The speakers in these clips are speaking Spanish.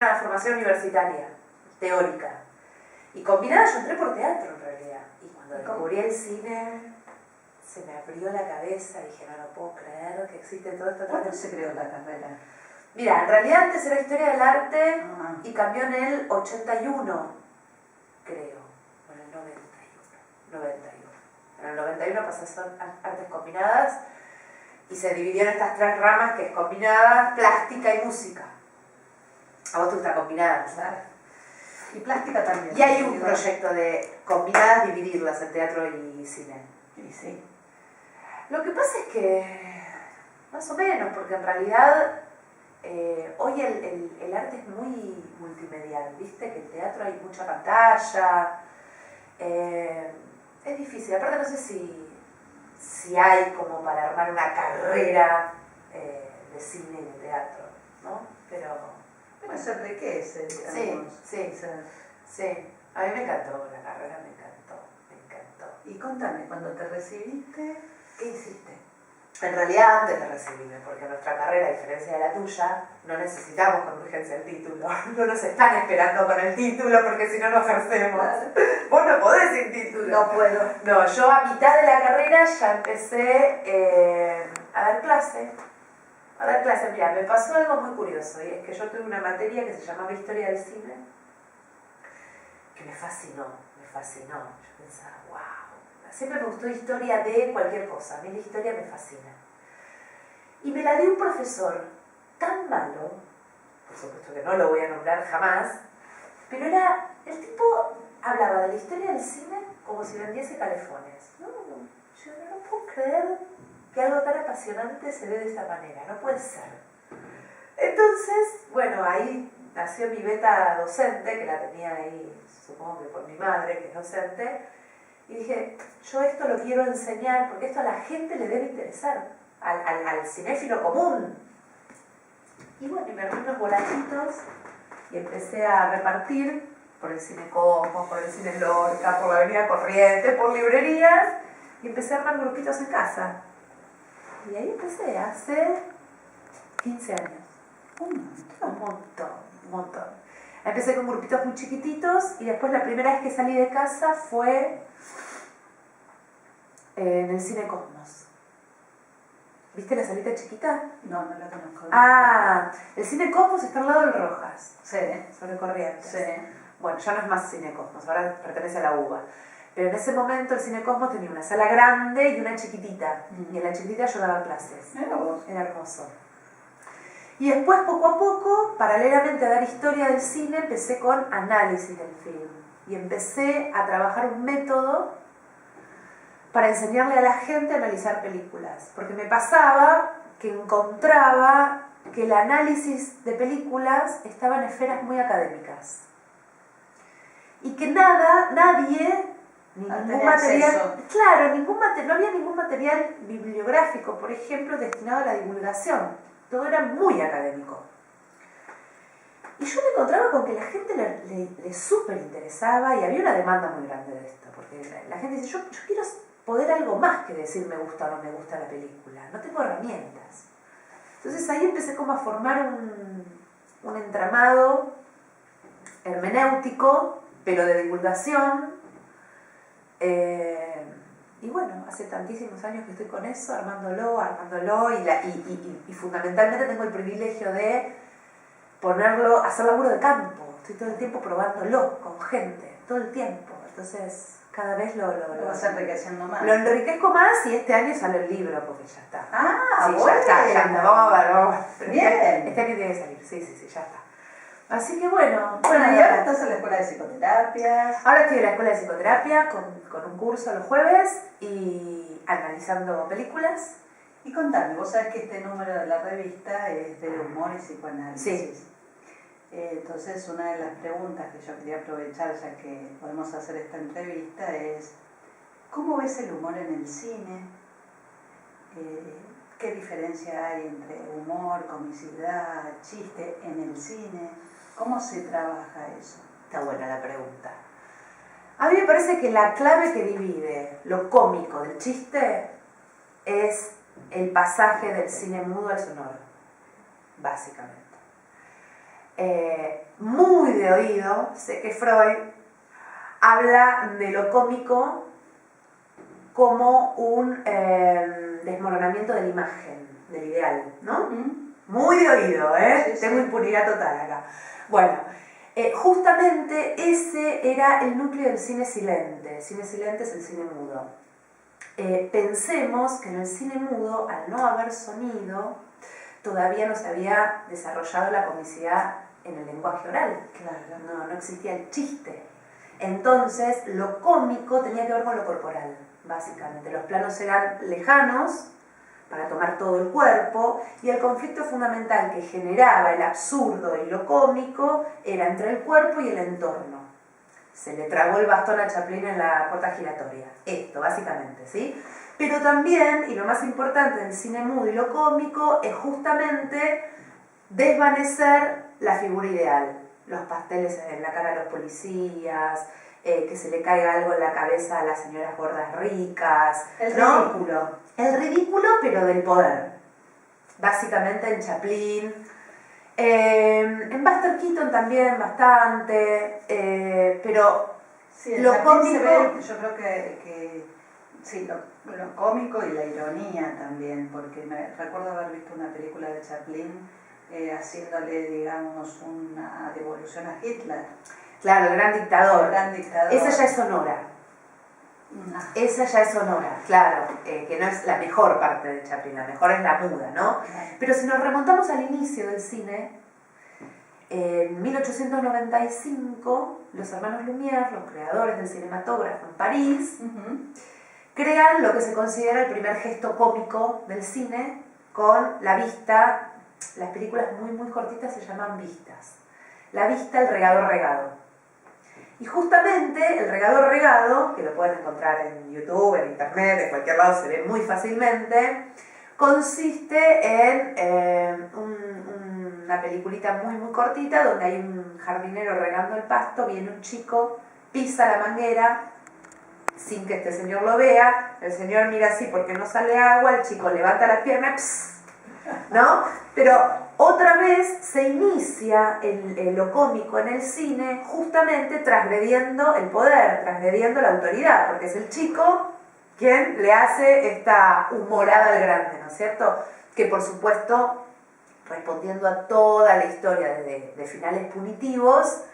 una formación universitaria, teórica. Y combinada yo entré por teatro en realidad. Y cuando descubrí el cine, se me abrió la cabeza. Dije, no lo puedo creer que existe todo esto. ¿Cuándo se creó la carrera? Mira, en realidad antes era historia del arte y cambió en el 81, creo. O en el 91. En el 91 pasó a artes combinadas y se dividió en estas tres ramas que es combinada, plástica y música. A vos te gusta combinada, ¿sabes? Y plástica también. Y hay un proyecto de combinadas, dividirlas en teatro y cine. Y sí. Lo que pasa es que, más o menos, porque en realidad hoy el arte es muy multimedial, ¿viste? Que el teatro hay mucha pantalla, es difícil. Aparte no sé si hay como para armar una carrera de cine y de teatro, ¿no? Pero bueno, se enriquece, digamos. Sí. A mí me encantó la carrera, me encantó. Y contame, cuando te recibiste, ¿qué hiciste? En realidad antes de recibirme, porque nuestra carrera, a diferencia de la tuya, no necesitamos con urgencia el título. No nos están esperando con el título porque si no, no ejercemos. Vos no podés sin título. No puedo. No, yo a mitad de la carrera ya empecé a dar clase. Mira, me pasó algo muy curioso, y es que yo tuve una materia que se llamaba Historia del Cine, que me fascinó. Yo pensaba, wow, siempre me gustó historia de cualquier cosa, a mí la historia me fascina. Y me la dio un profesor tan malo, por supuesto que no lo voy a nombrar jamás, pero el tipo hablaba de la historia del cine como si vendiese calefones. No, yo no puedo creer que algo tan apasionante se ve de esta manera, no puede ser. Entonces, bueno, ahí nació mi beta docente, que la tenía ahí, supongo que por mi madre, que es docente, y dije, yo esto lo quiero enseñar, porque esto a la gente le debe interesar, al cinéfilo común. Y bueno, y me armé unos volatitos y empecé a repartir por el Cine Cosmos, por el Cine Lorca, por la Avenida Corrientes, por librerías, y empecé a armar grupitos en casa. Y ahí empecé, hace 15 años. Un montón. Empecé con grupitos muy chiquititos y después la primera vez que salí de casa fue en el Cine Cosmos. ¿Viste la salita chiquita? No la conozco. Ah, el Cine Cosmos está al lado del Rojas. Sí. Sobre Corrientes. Sí. Bueno, ya no es más Cine Cosmos, ahora pertenece a la UBA. Pero en ese momento el Cine Cosmos tenía una sala grande y una chiquitita. Y en la chiquitita yo daba clases. Era hermoso. Y después, poco a poco, paralelamente a dar historia del cine, empecé con análisis del film. Y empecé a trabajar un método para enseñarle a la gente a analizar películas. Porque me pasaba que encontraba que el análisis de películas estaba en esferas muy académicas. Y que nadie... Ningún material, claro, no había ningún material bibliográfico, por ejemplo, destinado a la divulgación. Todo era muy académico. Y yo me encontraba con que la gente le súper interesaba y había una demanda muy grande de esto, porque la gente dice, yo quiero poder algo más que decir me gusta o no me gusta la película, no tengo herramientas. Entonces ahí empecé como a formar un entramado hermenéutico, pero de divulgación. Y bueno, hace tantísimos años que estoy con eso, armándolo y fundamentalmente tengo el privilegio de hacer laburo de campo. Estoy todo el tiempo probándolo con gente, todo el tiempo. Entonces cada vez lo vas enriqueciendo más. Lo enriquezco más y este año sale el libro porque ya está. Ah, sí, bueno. Ya está. Vamos a ver. Bien. Este año tiene que salir, sí, ya está. Así que bueno. Y ahora estás en la escuela de psicoterapia. Ahora estoy en la escuela de psicoterapia con un curso los jueves y analizando películas. Y contame, vos sabés que este número de la revista es de humor y psicoanálisis. Sí. Entonces una de las preguntas que yo quería aprovechar ya que podemos hacer esta entrevista es ¿cómo ves el humor en el cine? ¿Qué diferencia hay entre humor, comicidad, chiste en el cine? ¿Cómo se trabaja eso? Está buena la pregunta. A mí me parece que la clave que divide lo cómico del chiste es el pasaje del cine mudo al sonoro, básicamente. muy de oído, sé que Freud habla de lo cómico como un desmoronamiento de la imagen, del ideal, ¿no? Muy de oído, ¿eh? Sí, tengo impunidad total acá. Bueno, justamente ese era el núcleo del cine silente. El cine silente es el cine mudo. Pensemos que en el cine mudo, al no haber sonido, todavía no se había desarrollado la comicidad en el lenguaje oral. Claro. No existía el chiste. Entonces, lo cómico tenía que ver con lo corporal, básicamente. Los planos eran lejanos, para tomar todo el cuerpo, y el conflicto fundamental que generaba el absurdo y lo cómico era entre el cuerpo y el entorno. Se le tragó el bastón a Chaplin en la puerta giratoria. Esto, básicamente, ¿sí? Pero también, y lo más importante del cine mudo y lo cómico, es justamente desvanecer la figura ideal. Los pasteles en la cara de los policías, que se le caiga algo en la cabeza a las señoras gordas ricas. El ridículo. El ridículo, pero del poder. Básicamente en Chaplin. En Buster Keaton también bastante, pero sí, lo cómico... Se ve, yo creo que sí, lo cómico y la ironía también, porque me recuerdo haber visto una película de Chaplin haciéndole, digamos, una devolución a Hitler. Claro, el gran dictador. El gran dictador. Esa ya es sonora. No. Esa ya es sonora, claro, que no es la mejor parte de Chaplin, la mejor es la muda, ¿no? Pero si nos remontamos al inicio del cine, en 1895, los hermanos Lumière, los creadores del cinematógrafo en París, crean lo que se considera el primer gesto cómico del cine con la vista. Las películas muy cortitas se llaman vistas. La vista, el regado. Y justamente el regado, que lo pueden encontrar en YouTube, en internet, en cualquier lado, se ve muy fácilmente, consiste en una peliculita muy cortita donde hay un jardinero regando el pasto, viene un chico, pisa la manguera sin que este señor lo vea, el señor mira así porque no sale agua, el chico levanta las piernas, ¿no? Pero otra vez se inicia lo cómico en el cine justamente transgrediendo el poder, transgrediendo la autoridad, porque es el chico quien le hace esta humorada al grande, ¿no es cierto? Que por supuesto, respondiendo a toda la historia de finales punitivos,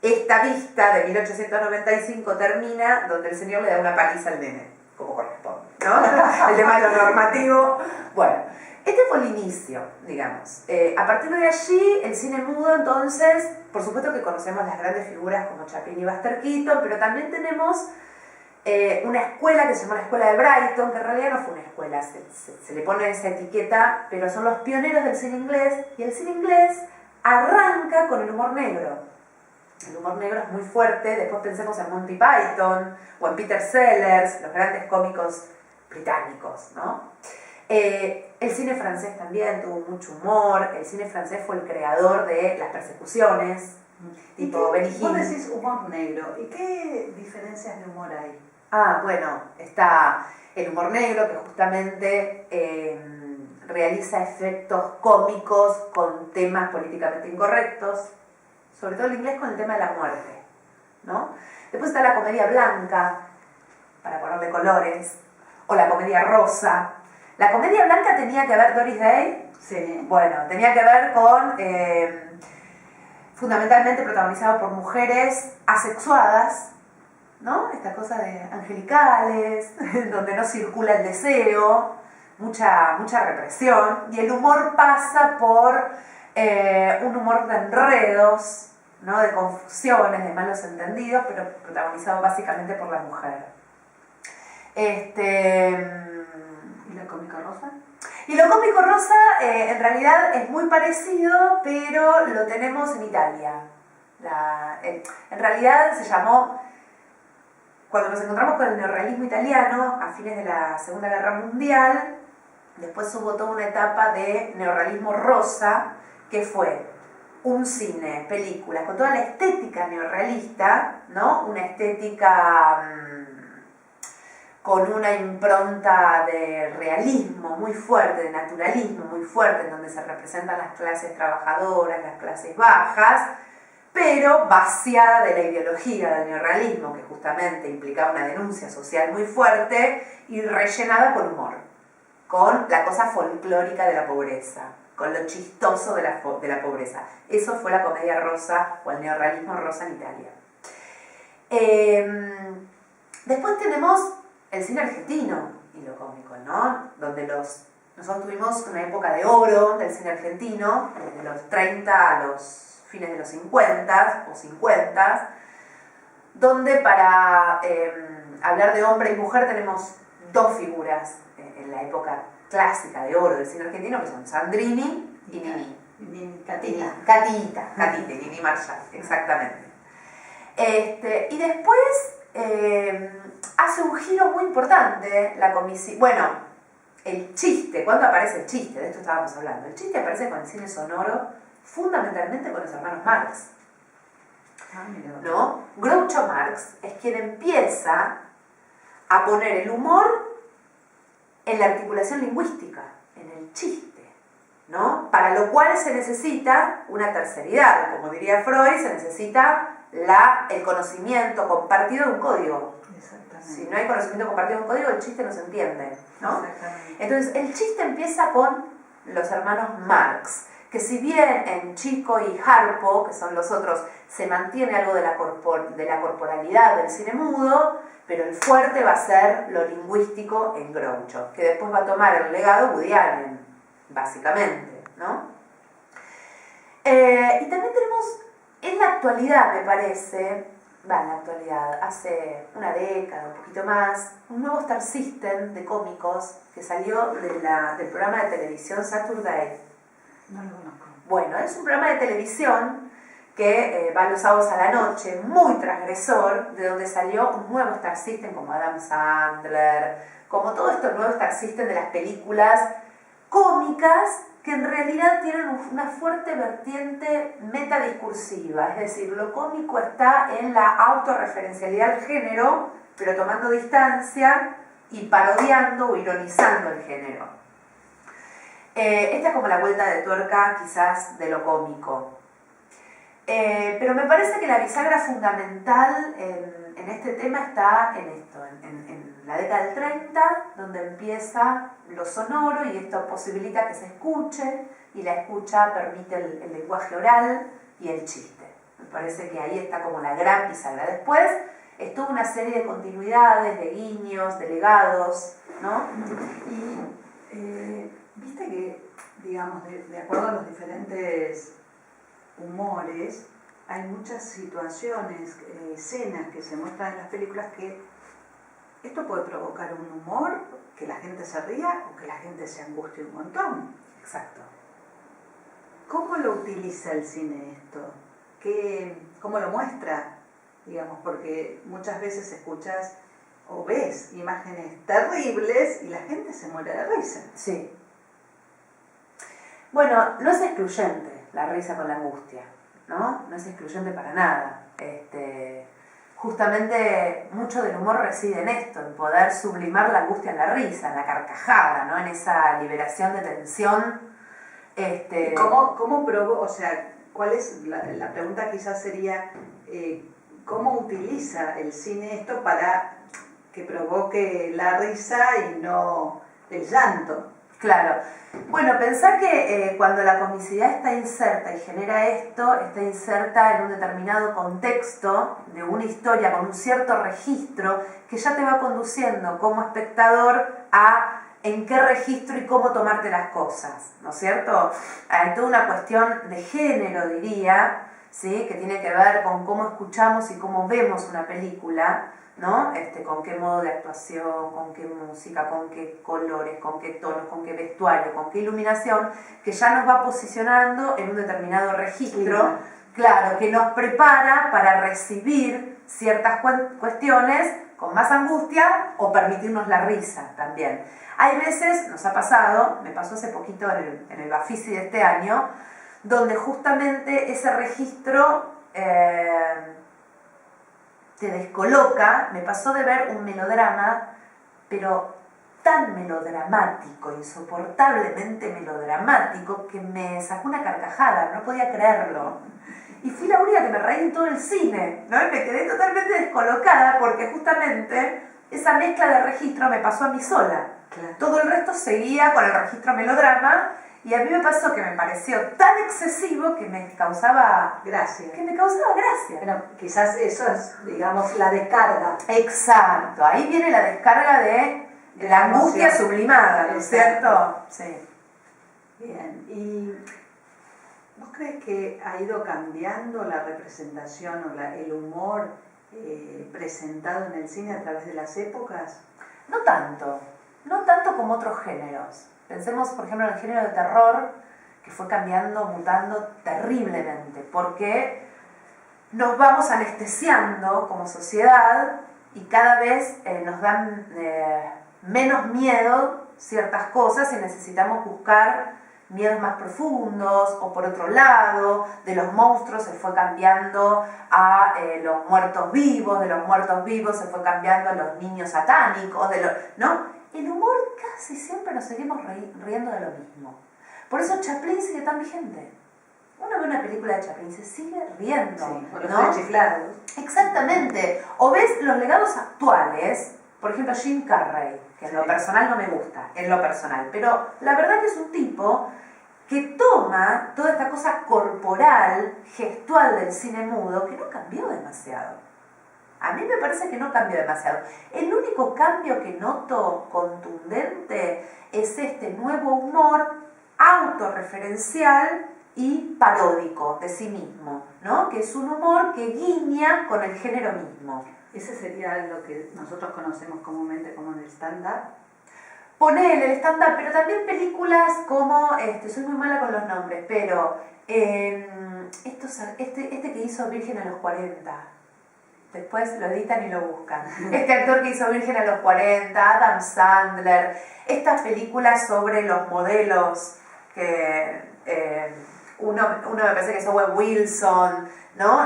esta vista de 1895 termina donde el señor le da una paliza al nene, como corresponde, ¿no? El tema de lo normativo. Bueno. Este fue el inicio, digamos. A partir de allí, el cine mudo, entonces, por supuesto que conocemos las grandes figuras como Chaplin y Buster Keaton, pero también tenemos una escuela que se llama la Escuela de Brighton, que en realidad no fue una escuela, se le pone esa etiqueta, pero son los pioneros del cine inglés, y el cine inglés arranca con el humor negro. El humor negro es muy fuerte, después pensemos en Monty Python o en Peter Sellers, los grandes cómicos británicos, ¿no? El cine francés también tuvo mucho humor. El cine francés fue el creador de las persecuciones, tipo Benny Hill. Vos decís humor negro, ¿y qué diferencias de humor hay? Bueno, está el humor negro que justamente realiza efectos cómicos con temas políticamente incorrectos, sobre todo el inglés con el tema de la muerte, ¿no? Después está la comedia blanca, para ponerle colores, o la comedia rosa. La comedia blanca tenía que ver, Doris Day, sí. Bueno, tenía que ver con, fundamentalmente protagonizado por mujeres asexuadas, ¿no? Esta cosa de angelicales, donde no circula el deseo, mucha represión, y el humor pasa por un humor de enredos, ¿no? De confusiones, de malos entendidos, pero protagonizado básicamente por la mujer. ¿Y lo cómico rosa? Y lo cómico rosa en realidad es muy parecido, pero lo tenemos en Italia. En realidad se llamó, cuando nos encontramos con el neorrealismo italiano a fines de la Segunda Guerra Mundial, después hubo toda una etapa de neorrealismo rosa, que fue un cine, películas, con toda la estética neorrealista, ¿no? Una estética con una impronta de realismo muy fuerte, de naturalismo muy fuerte, en donde se representan las clases trabajadoras, las clases bajas, pero vaciada de la ideología del neorrealismo, que justamente implicaba una denuncia social muy fuerte, y rellenada con humor, con la cosa folclórica de la pobreza, con lo chistoso de la pobreza. Eso fue la comedia rosa o el neorrealismo rosa en Italia. Después tenemos el cine argentino y lo cómico, ¿no? Donde nosotros tuvimos una época de oro del cine argentino, desde los 30 a los fines de los 50 o 50, donde para hablar de hombre y mujer tenemos dos figuras en la época clásica de oro del cine argentino, que son Sandrini y Nini. Catita, Nini Marshall, exactamente. Y después hace un giro muy importante la comisión. Bueno, el chiste, ¿cuándo aparece el chiste? De esto estábamos hablando. El chiste aparece con el cine sonoro, fundamentalmente con los hermanos Marx. ¿No? Groucho Marx es quien empieza a poner el humor en la articulación lingüística, en el chiste, ¿no? Para lo cual se necesita una terceridad, como diría Freud, se necesita el conocimiento compartido de un código. Si no hay conocimiento compartido de un código, el chiste no se entiende, ¿no? Entonces, el chiste empieza con los hermanos Marx, que si bien en Chico y Harpo, que son los otros, se mantiene algo de la corporalidad del cine mudo, pero el fuerte va a ser lo lingüístico en Groucho, que después va a tomar el legado Woody Allen, básicamente, ¿no? Y también tenemos, en la actualidad, me parece, en la actualidad, hace una década, un poquito más, un nuevo Star System de cómicos que salió del programa de televisión Saturday. No lo conozco. Bueno, es un programa de televisión que va los sábados a la noche, muy transgresor, de donde salió un nuevo Star System como Adam Sandler, como todo esto nuevo Star System de las películas cómicas que en realidad tienen una fuerte vertiente metadiscursiva, es decir, lo cómico está en la autorreferencialidad del género, pero tomando distancia y parodiando o ironizando el género. Esta es como la vuelta de tuerca quizás de lo cómico. Pero me parece que la bisagra fundamental en este tema está en esto, en la década del 30, donde empieza lo sonoro y esto posibilita que se escuche, y la escucha permite el lenguaje oral y el chiste. Me parece que ahí está como la gran bisagra. Después es toda una serie de continuidades, de guiños, de legados, ¿no? Y viste que, digamos, de acuerdo a los diferentes humores, hay muchas situaciones, escenas que se muestran en las películas que esto puede provocar un humor, que la gente se ría o que la gente se angustie un montón. Exacto. ¿Cómo lo utiliza el cine esto? ¿Cómo lo muestra? Digamos, porque muchas veces escuchas o ves imágenes terribles y la gente se muere de risa. Sí. Bueno, no es excluyente la risa con la angustia, ¿no? No es excluyente para nada. Justamente mucho del humor reside en esto, en poder sublimar la angustia en la risa, en la carcajada, ¿no? En esa liberación de tensión. ¿Y cómo probó? O sea, ¿cuál es la pregunta? Quizás sería ¿cómo utiliza el cine esto para que provoque la risa y no el llanto? Claro. Bueno, pensar que cuando la comicidad está inserta y genera esto, está inserta en un determinado contexto de una historia con un cierto registro que ya te va conduciendo como espectador a en qué registro y cómo tomarte las cosas, ¿no es cierto? Hay toda una cuestión de género, diría, ¿sí? Que tiene que ver con cómo escuchamos y cómo vemos una película, ¿no? Con qué modo de actuación, con qué música, con qué colores, con qué tonos, con qué vestuario, con qué iluminación, que ya nos va posicionando en un determinado registro, claro, que nos prepara para recibir ciertas cuestiones con más angustia o permitirnos la risa también. Hay veces, nos ha pasado, me pasó hace poquito en el Bafisi de este año, donde justamente ese registro te descoloca. Me pasó de ver un melodrama pero tan melodramático, insoportablemente melodramático, que me sacó una carcajada, no podía creerlo. Y fui la única que me reí en todo el cine, ¿no? Y me quedé totalmente descolocada porque justamente esa mezcla de registro me pasó a mí sola. Claro. Todo el resto seguía con el registro melodrama y a mí me pasó que me pareció tan excesivo que me causaba gracia. Bueno, quizás eso es, digamos, la descarga. Exacto, ahí viene la descarga de la angustia sublimada, ¿no es cierto? Sí. Bien, ¿y vos crees que ha ido cambiando la representación o el humor presentado en el cine a través de las épocas? No tanto como otros géneros. Pensemos, por ejemplo, en el género de terror, que fue cambiando, mutando terriblemente, porque nos vamos anestesiando como sociedad y cada vez nos dan menos miedo ciertas cosas y necesitamos buscar miedos más profundos, o por otro lado, de los monstruos se fue cambiando a los muertos vivos, de los muertos vivos se fue cambiando a los niños satánicos, ¿no? El humor casi siempre nos seguimos riendo de lo mismo. Por eso Chaplin sigue tan vigente. Uno ve una película de Chaplin y se sigue riendo. Sí, por los ¿no? chiflados. Exactamente. O ves los legados actuales, por ejemplo Jim Carrey, que en lo personal no me gusta, en lo personal, pero la verdad que es un tipo que toma toda esta cosa corporal, gestual del cine mudo, que no cambió demasiado. A mí me parece que no cambió demasiado. El único cambio que noto contundente es este nuevo humor autorreferencial y paródico de sí mismo, ¿no? Que es un humor que guiña con el género mismo. Ese sería lo que nosotros conocemos comúnmente como el stand-up. Ponele el stand-up, pero también películas como, soy muy mala con los nombres, pero este que hizo Virgen a los 40, después lo editan y lo buscan. Este actor que hizo Virgen a los 40, Adam Sandler, estas películas sobre los modelos que uno me parece que es Owen Wilson, ¿no?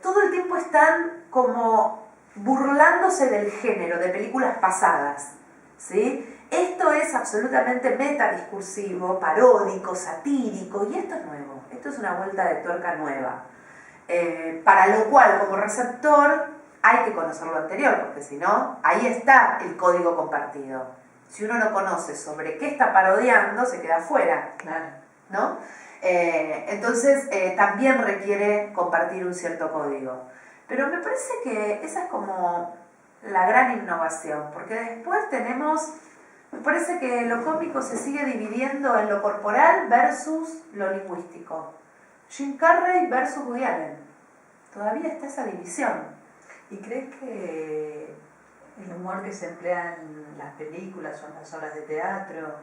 Todo el tiempo están como burlándose del género, de películas pasadas, ¿sí? Esto es absolutamente metadiscursivo, paródico, satírico, y esto es nuevo, esto es una vuelta de tuerca nueva. Para lo cual, como receptor, hay que conocer lo anterior, porque si no, ahí está el código compartido. Si uno no conoce sobre qué está parodiando, se queda fuera, claro, ¿no? Entonces, también requiere compartir un cierto código. Pero me parece que esa es como la gran innovación, porque después tenemos, me parece que lo cómico se sigue dividiendo en lo corporal versus lo lingüístico. Jim Carrey versus Woody Allen. Todavía está esa división. ¿Y crees que el humor que se emplea en las películas o en las obras de teatro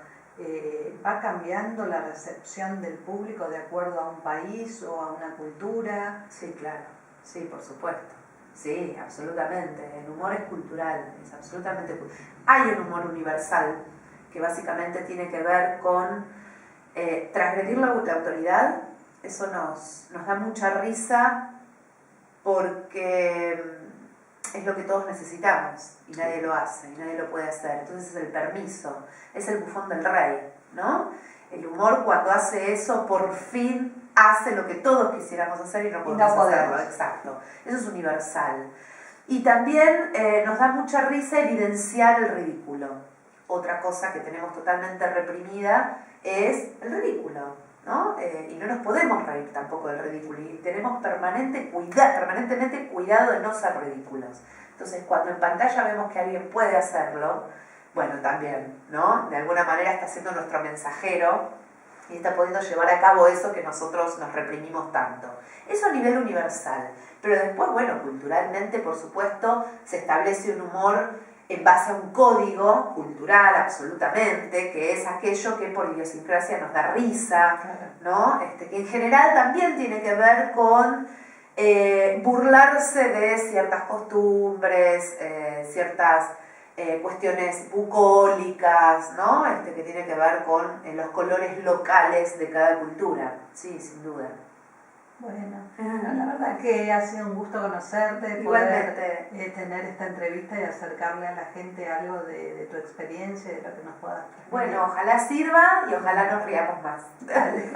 va cambiando la recepción del público de acuerdo a un país o a una cultura? Sí, claro. Sí, por supuesto. Sí, absolutamente. El humor es cultural, es absolutamente cultural. Hay un humor universal que básicamente tiene que ver con transgredir la autoridad. Eso nos da mucha risa porque es lo que todos necesitamos y nadie lo hace y nadie lo puede hacer. Entonces es el permiso, es el bufón del rey, ¿no? El humor cuando hace eso por fin hace lo que todos quisiéramos hacer y no podemos hacerlo. Exacto. Eso es universal. Y también nos da mucha risa evidenciar el ridículo. Otra cosa que tenemos totalmente reprimida es el ridículo, ¿no? Y no nos podemos reír tampoco del ridículo y tenemos permanentemente cuidado de no ser ridículos. Entonces cuando en pantalla vemos que alguien puede hacerlo, bueno, también, ¿no? De alguna manera está siendo nuestro mensajero y está pudiendo llevar a cabo eso que nosotros nos reprimimos tanto. Eso a nivel universal, pero después, bueno, culturalmente, por supuesto, se establece un humor en base a un código cultural absolutamente, que es aquello que por idiosincrasia nos da risa, ¿no? Que en general también tiene que ver con burlarse de ciertas costumbres, ciertas cuestiones bucólicas, ¿no? Que tiene que ver con los colores locales de cada cultura, sí, sin duda. Bueno, la verdad que ha sido un gusto conocerte, Igualmente. poder tener esta entrevista y acercarle a la gente algo de tu experiencia y de lo que nos puedas transmitir. Bueno, ojalá sirva y ojalá nos riamos más. Dale.